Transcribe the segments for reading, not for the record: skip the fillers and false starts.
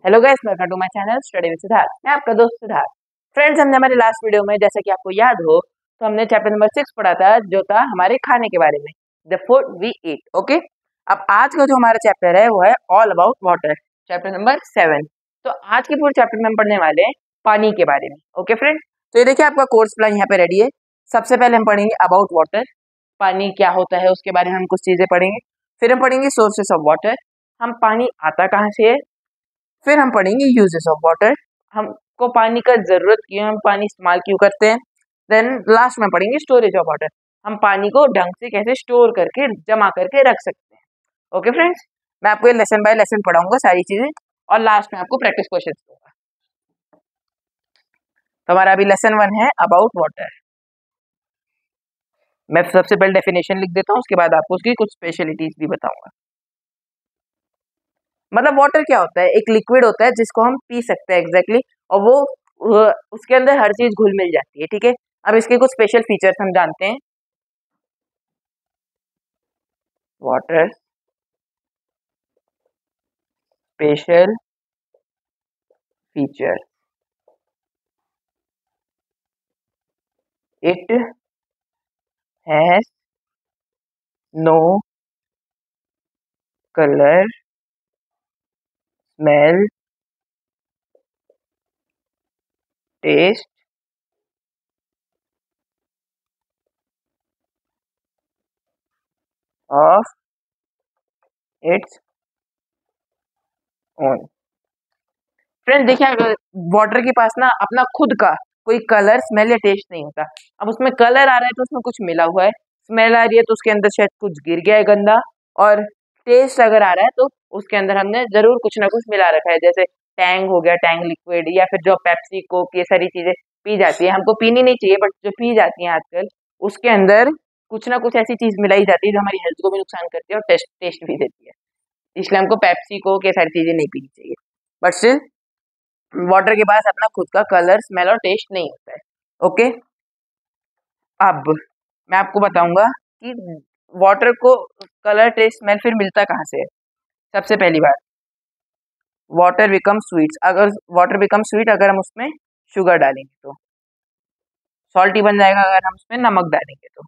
Hello guys, welcome to my channel study with Siddharth. मैं आपका दोस्त सिद्धार्थ। फ्रेंड्स, हमने हमारे लास्ट वीडियो में, जैसा कि आपको याद हो, तो हमने चैप्टर नंबर 6 पढ़ा था, जो था हमारे खाने के बारे में, the food we eat. Okay, अब आज का जो हमारा चैप्टर है वो है all about water, chapter number 7। तो आज के पूरे चैप्टर में हम पढ़ने वाले हैं पानी के बारे में। ओके फ्रेंड, तो ये देखिए आपका कोर्स प्लान यहाँ पे रेडी है। सबसे पहले हम पढ़ेंगे अबाउट वाटर, पानी क्या होता है उसके बारे में हम कुछ चीजें पढ़ेंगे। फिर हम पढ़ेंगे सोर्सेस ऑफ वाटर, हम पानी आता कहाँ से है। फिर हम पढ़ेंगे यूजेस ऑफ वाटर, हमको पानी का जरूरत क्यों, हम पानी इस्तेमाल क्यों करते हैं। देन लास्ट में पढ़ेंगे स्टोरेज ऑफ वाटर, हम पानी को ढंग से कैसे स्टोर करके जमा करके रख सकते हैं। ओके फ्रेंड्स, मैं आपको ये लेसन बाय लेसन पढ़ाऊंगा सारी चीजें, और लास्ट में आपको प्रैक्टिस क्वेश्चन दूंगा। तो हमारा अभी लेसन 1 है अबाउट वाटर। मैं सबसे पहले डेफिनेशन लिख देता हूँ, उसके बाद आपको उसकी कुछ स्पेशलिटीज भी बताऊंगा। मतलब वाटर क्या होता है, एक लिक्विड होता है जिसको हम पी सकते हैं एग्जैक्टली, और वो उसके अंदर हर चीज घुल मिल जाती है। ठीक है, अब इसके कुछ स्पेशल फीचर्स हम जानते हैं। Water special feature, it has no colour, smell, taste, of its own. Friend देखिए, वाटर के पास ना अपना खुद का कोई कलर, स्मेल या टेस्ट नहीं होता। अब उसमें कलर आ रहा है तो उसमें कुछ मिला हुआ है, स्मेल आ रही है तो उसके अंदर शायद कुछ गिर गया है गंदा, और टेस्ट अगर आ रहा है तो उसके अंदर हमने जरूर कुछ ना कुछ मिला रखा है। जैसे टैंग हो गया, टैंग लिक्विड, या फिर जो पेप्सी कोक, ये सारी चीजें पी जाती है, हमको पीनी नहीं चाहिए बट जो पी जाती है आजकल, उसके अंदर कुछ ना कुछ ऐसी चीज मिलाई जाती है जो हमारी हेल्थ को भी नुकसान करती है और टेस्ट टेस्ट भी देती है। इसलिए हमको पेप्सी कोक ये सारी चीजें नहीं पीनी चाहिए। बट स्टिल वाटर के पास अपना खुद का कलर, स्मेल और टेस्ट नहीं होता है। ओके, अब मैं आपको बताऊंगा कि वाटर को कलर, टेस्ट, स्मेल फिर मिलता कहाँ से है। सबसे पहली बात, वाटर बिकम स्वीट, अगर वाटर बिकम स्वीट अगर हम उसमें शुगर डालेंगे तो सॉल्टी बन जाएगा, अगर हम उसमें नमक डालेंगे तो।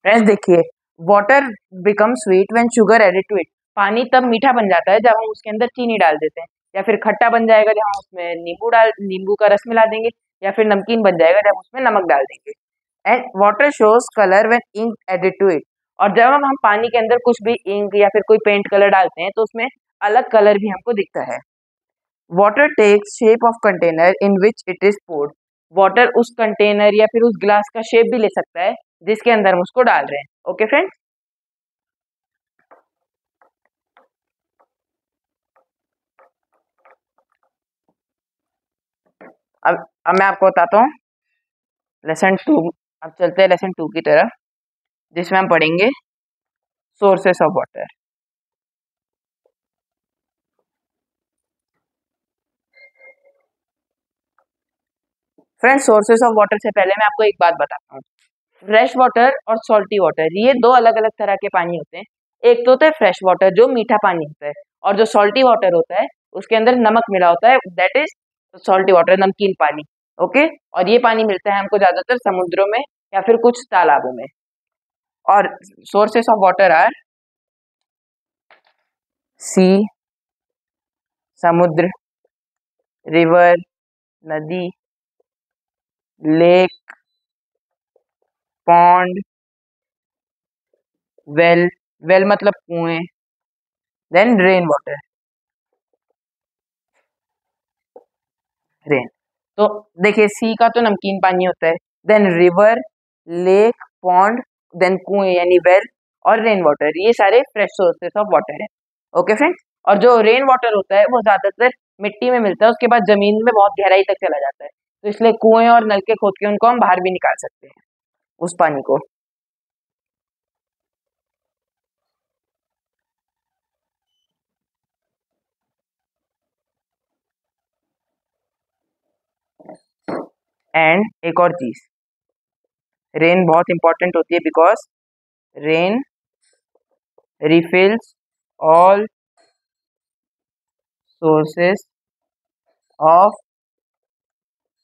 फ्रेंड्स देखिए, water become sweet when sugar added to it, पानी तब मीठा बन जाता है जब हम उसके अंदर चीनी डाल देते हैं, या फिर खट्टा बन जाएगा जब हम उसमें नींबू का रस मिला देंगे, या फिर नमकीन बन जाएगा जब उसमें नमक डाल देंगे। And water shows colour when ink added to it, और जब हम पानी के अंदर कुछ भी इंक या फिर कोई पेंट कलर डालते हैं तो उसमें अलग कलर भी हमको दिखता है। Water takes shape of container in which it is poured, water उस कंटेनर या फिर उस ग्लास का शेप भी ले सकता है जिसके अंदर हम उसको डाल रहे हैं। ओके फ्रेंड्स, अब मैं आपको बताता हूँ लेसन 2। अब चलते हैं लेसन 2 की तरफ, जिसमें हम पढ़ेंगे sources of water. Friends, sources of water से पहले मैं आपको एक बात बताता हूँ। फ्रेश वाटर और सॉल्टी वाटर, ये दो अलग अलग तरह के पानी होते हैं। एक तो होता है फ्रेश वाटर जो मीठा पानी होता है, और जो सॉल्टी वाटर होता है उसके अंदर नमक मिला होता है, दैट इज सॉल्टी वाटर, नमकीन पानी। ओके, और ये पानी मिलता है हमको ज्यादातर समुद्रों में या फिर कुछ तालाबों में। और sources of water are sea, समुद्र, रिवर, नदी, लेक, पॉन्ड, वेल, वेल मतलब कुएं, देन रेन वाटर, रेन। तो देखिए, सी का तो नमकीन पानी होता है, then river, lake, pond, then कुएं यानी वेल, और रेन वाटर, ये सारे फ्रेश सोर्सेस ऑफ वाटर है। ओके फ्रेंड्स, और जो रेन वाटर होता है वो ज्यादातर मिट्टी में मिलता है, उसके बाद जमीन में बहुत गहराई तक चला जाता है, तो इसलिए कुएं और नलके खोद के उनको हम बाहर भी निकाल सकते हैं, उस पानी को। एंड एक और चीज, रेन बहुत इंपॉर्टेंट होती है because rain refills all sources of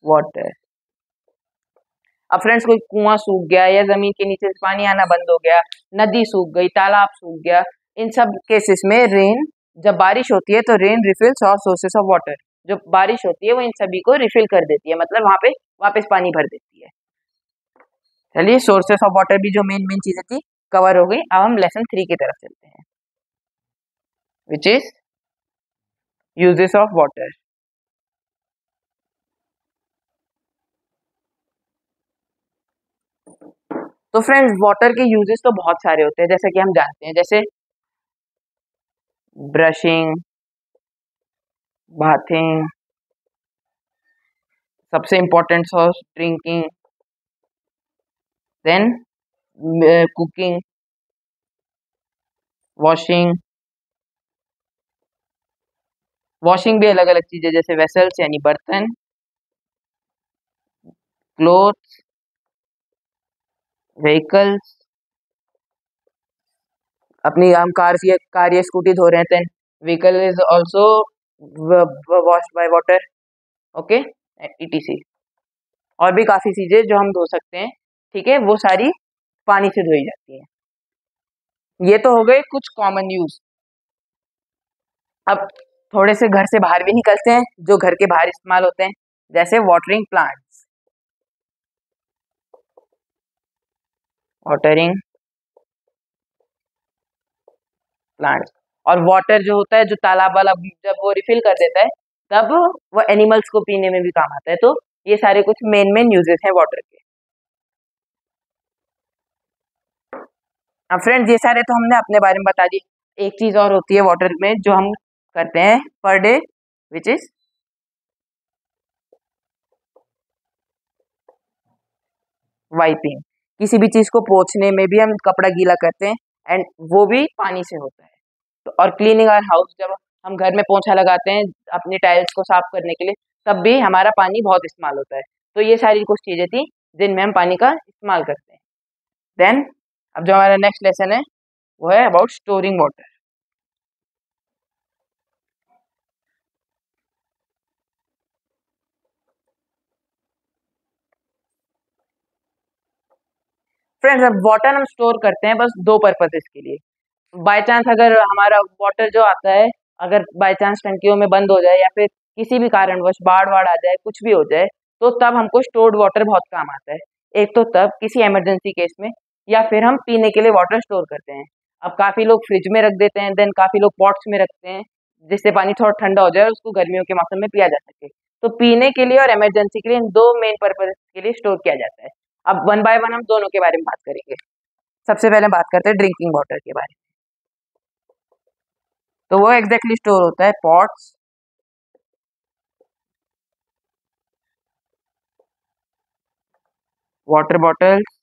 water। अब फ्रेंड्स, कोई कुआं सूख गया या जमीन के नीचे से पानी आना बंद हो गया, नदी सूख गई, तालाब सूख गया, इन सब केसेस में रेन, जब बारिश होती है तो rain refills all sources of water, जो बारिश होती है वो इन सभी को रिफिल कर देती है, मतलब वहां पे वापस पानी भर देती है। चलिए, सोर्सेस ऑफ वाटर भी जो मेन मेन चीजें थी कवर हो गई। अब हम लेसन 3 की तरफ चलते हैं, which is uses of water. तो फ्रेंड्स, वाटर के यूजेस तो बहुत सारे होते हैं, जैसे कि हम जानते हैं, जैसे ब्रशिंग, बाथिंग, सबसे important source drinking, then cooking, washing. Washing भी अलग अलग चीजें, जैसे वेसल्स यानी बर्तन, क्लोथ्स, व्हीकल्स, अपनी हम कार या स्कूटी धो रहे हैं, then vehicle is also washed by water. Okay, ETC. और भी काफी चीजें जो हम धो सकते हैं, ठीक है, वो सारी पानी से धोई जाती है। ये तो हो गए कुछ कॉमन यूज। अब थोड़े से घर से बाहर भी निकलते हैं, जो घर के बाहर इस्तेमाल होते हैं, जैसे वाटरिंग प्लांट्स, वाटरिंग प्लांट्स। और वाटर जो होता है, जो तालाब वाला जब वो रिफिल कर देता है, तब वो एनिमल्स को पीने में भी काम आता है। तो ये सारे कुछ मेन मेन यूजेस हैं वाटर के। अब फ्रेंड्स, ये सारे तो हमने अपने बारे में बता दी। एक चीज और होती है वाटर में जो हम करते हैं per day, which is wiping. किसी भी चीज को पोंछने में भी हम कपड़ा गीला करते हैं, एंड वो भी पानी से होता है। तो और क्लीनिंग आवर हाउस, जब हम घर में पोंछा लगाते हैं अपनी टाइल्स को साफ करने के लिए, तब भी हमारा पानी बहुत इस्तेमाल होता है। तो ये सारी कुछ चीजें थी जिनमें हम पानी का इस्तेमाल करते हैं। देन अब जो हमारा नेक्स्ट लेसन है वो है अबाउट स्टोरिंग वाटर। फ्रेंड्स, अब वाटर हम स्टोर करते हैं बस दो पर्पजेस के लिए। बाय चांस अगर हमारा वाटर जो आता है, अगर बाय चांस टंकियों में बंद हो जाए या फिर किसी भी कारणवश बाढ़ वाढ़ आ जाए, कुछ भी हो जाए, तो तब हमको स्टोर्ड वाटर बहुत काम आता है। एक तो तब किसी इमरजेंसी केस में, या फिर हम पीने के लिए वाटर स्टोर करते हैं। अब काफी लोग फ्रिज में रख देते हैं, देन काफी लोग पॉट्स में रखते हैं, जिससे पानी थोड़ा ठंडा हो जाए और उसको गर्मियों के मौसम में पिया जा सके। तो पीने के लिए और इमरजेंसी के लिए, इन दो मेन पर्पज के लिए स्टोर किया जाता है। अब वन बाय वन हम दोनों के बारे में बात करेंगे। सबसे पहले बात करते हैं ड्रिंकिंग वाटर के बारे में। तो वो एग्जैक्टली स्टोर होता है pots, water bottles,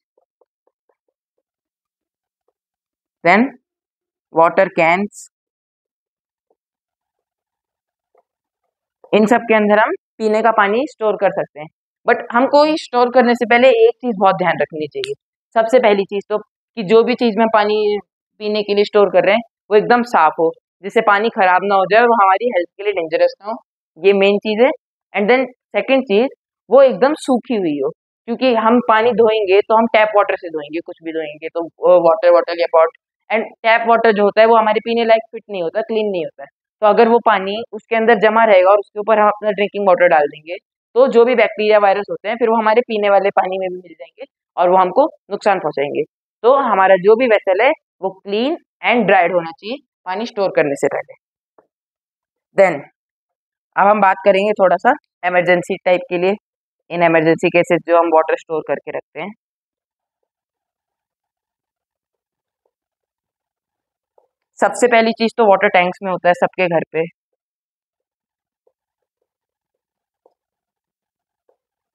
then water cans. इन सब के अंदर हम पीने का पानी स्टोर कर सकते हैं। बट हमको स्टोर करने से पहले एक चीज बहुत ध्यान रखनी चाहिए। सबसे पहली चीज तो कि जो भी चीज में पानी पीने के लिए स्टोर कर रहे हैं वो एकदम साफ हो, जिससे पानी खराब ना हो जाए और वो हमारी हेल्थ के लिए डेंजरस ना हो। ये मेन चीज है। एंड देन सेकेंड चीज, वो एकदम सूखी हुई हो, क्योंकि हम पानी धोएंगे तो हम टैप वाटर से धोएंगे, कुछ भी धोएंगे तो वाटर वाटर या पॉट। एंड टैप वाटर जो होता है वो हमारे पीने लायक फिट नहीं होता, क्लीन नहीं होता है। तो अगर वो पानी उसके अंदर जमा रहेगा और उसके ऊपर हम अपना ड्रिंकिंग वाटर डाल देंगे, तो जो भी बैक्टीरिया वायरस होते हैं फिर वो हमारे पीने वाले पानी में भी मिल जाएंगे और वो हमको नुकसान पहुंचाएंगे। तो हमारा जो भी वेसल है वो क्लीन एंड ड्राइड होना चाहिए पानी स्टोर करने से पहले। देन अब हम बात करेंगे थोड़ा सा इमरजेंसी टाइप के लिए, इन इमरजेंसी केसेस जो हम वाटर स्टोर करके रखते हैं। सबसे पहली चीज तो वाटर टैंक्स में होता है सबके घर पे।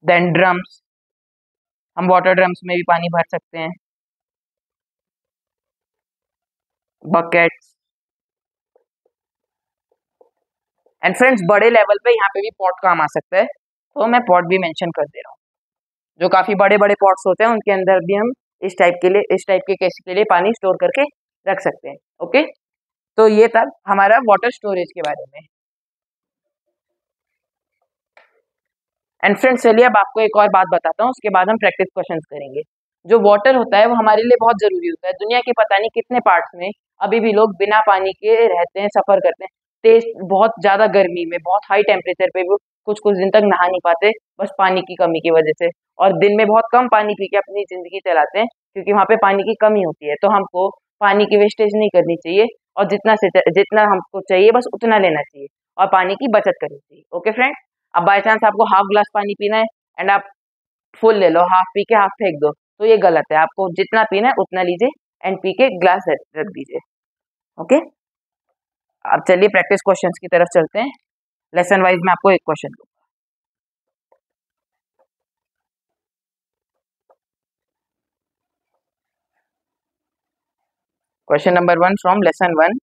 देन ड्रम्स, हम वाटर ड्रम्स में भी पानी भर सकते हैं। बकेट्स। एंड फ्रेंड्स, बड़े लेवल पे यहाँ पे भी पॉट काम आ सकता है, तो मैं पॉट भी मेंशन कर दे रहा हूँ। जो काफी बड़े बड़े पॉट्स होते हैं उनके अंदर भी हम इस टाइप के केस के लिए पानी स्टोर करके रख सकते हैं। ओके, तो ये था हमारा वाटर स्टोरेज के बारे में। एंड फ्रेंड्स, चलिए अब आपको एक और बात बताता हूँ, उसके बाद हम प्रैक्टिस क्वेश्चंस करेंगे। जो वाटर होता है वो हमारे लिए बहुत जरूरी होता है। दुनिया के पता नहीं कितने पार्ट्स में अभी भी लोग बिना पानी के रहते हैं, सफर करते हैं। तेज बहुत ज्यादा गर्मी में, बहुत हाई टेम्परेचर पे भी कुछ कुछ दिन तक नहा नहीं पाते, बस पानी की कमी की वजह से। और दिन में बहुत कम पानी पी के अपनी जिंदगी चलाते हैं, क्योंकि वहाँ पे पानी की कमी होती है। तो हमको पानी की वेस्टेज नहीं करनी चाहिए, और जितना हमको चाहिए बस उतना लेना चाहिए, और पानी की बचत करनी चाहिए। ओके फ्रेंड, अब बाय चांस आपको हाफ ग्लास पानी पीना है एंड आप फुल ले लो, हाफ पी के हाफ फेंक दो, तो ये गलत है। आपको जितना पीना है उतना लीजिए एंड पी के ग्लास रख दीजिए। ओके, अब चलिए प्रैक्टिस क्वेश्चंस की तरफ चलते हैं। लेसन वाइज में आपको एक क्वेश्चन दूंगा। Question number 1 from lesson 1।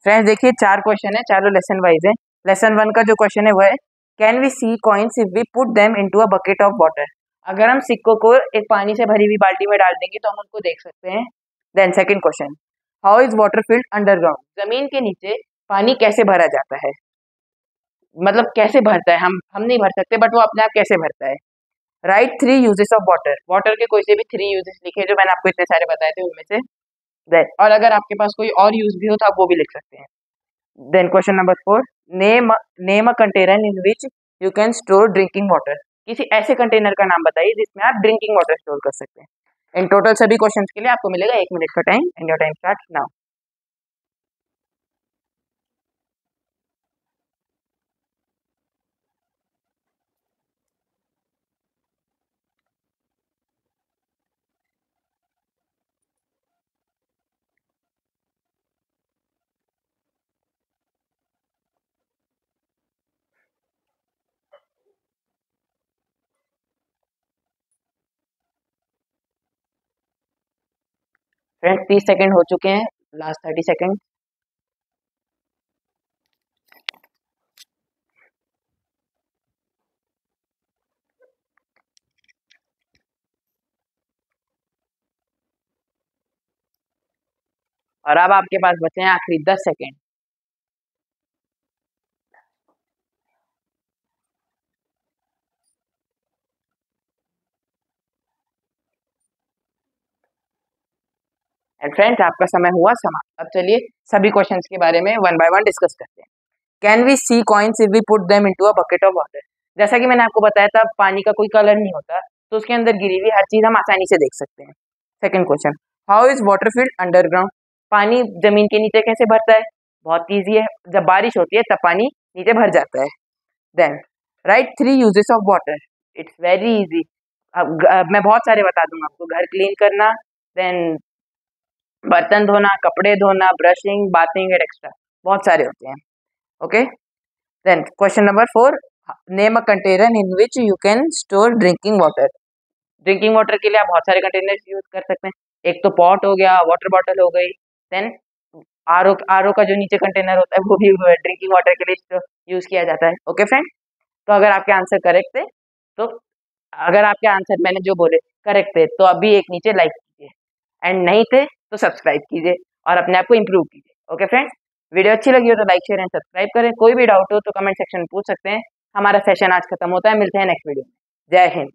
Friends देखिए, 4 क्वेश्चन है, चारों लेसन वाइज है। लेसन 1 का जो क्वेश्चन है वो है, can we see coins if we put them into a bucket of water. अगर हम सिक्कों को एक पानी से भरी हुई बाल्टी में डाल देंगे तो हम उनको देख सकते हैं। Then second question, how is water filled underground. जमीन के नीचे पानी कैसे भरा जाता है, मतलब कैसे भरता है, हम नहीं भर सकते, बट वो अपने आप कैसे भरता है। Right 3 uses of water. Water के कोई से भी 3 यूजेस लिखे जो मैंने आपको इतने सारे बताए थे उनमें से। और अगर आपके पास कोई और यूज भी हो तो आप वो भी लिख सकते हैं। Then question number 4, name name a container in which you can store drinking water. किसी ऐसे कंटेनर का नाम बताइए जिसमें आप ड्रिंकिंग वाटर स्टोर कर सकते हैं। इन टोटल सभी क्वेश्चंस के लिए आपको मिलेगा 1 मिनट का time, and your time start now. Friends 30 second हो चुके हैं, लास्ट 30 सेकंड। और अब आपके पास बचे हैं आखिरी 10 सेकंड। एंड फ्रेंड्स आपका समय हुआ समाप्त। अब चलिए सभी क्वेश्चंस के बारे में वन बाय वन डिस्कस करते हैं। Can we see coins if we put them into a bucket of water? जैसा कि मैंने आपको बताया था, पानी का कोई कलर नहीं होता, तो उसके अंदर गिरी हुई हर चीज हम आसानी से देख सकते हैं। Second question, how is water filled underground? पानी जमीन के नीचे कैसे भरता है? बहुत ईजी है, जब बारिश होती है तब पानी नीचे भर जाता है। Then write 3 uses of water. It's very easy. अब मैं बहुत सारे बता दूंगा आपको। घर क्लीन करना, देन बर्तन धोना, कपड़े धोना, ब्रशिंग, बाथिंग एंड एक्स्ट्रा, बहुत सारे होते हैं। Okay, then question number 4, name a container in which you can store drinking water. Drinking water के लिए आप बहुत सारे कंटेनर्स यूज कर सकते हैं। एक तो पॉट हो गया, वाटर बॉटल हो गई, देन आरओ का जो नीचे कंटेनर होता है वो भी ड्रिंकिंग वाटर के लिए यूज किया जाता है। ओके फ्रेंड, तो अगर आपके आंसर करेक्ट थे तो अगर आपके आंसर मैंने जो बोले करेक्ट थे तो अभी एक नीचे लाइक कीजिए, एंड नहीं थे तो सब्सक्राइब कीजिए और अपने आप को इम्प्रूव कीजिए। ओके फ्रेंड्स, वीडियो अच्छी लगी हो तो लाइक शेयर एंड सब्सक्राइब करें। कोई भी डाउट हो तो कमेंट सेक्शन में पूछ सकते हैं। हमारा सेशन आज खत्म होता है, मिलते हैं नेक्स्ट वीडियो में। जय हिंद।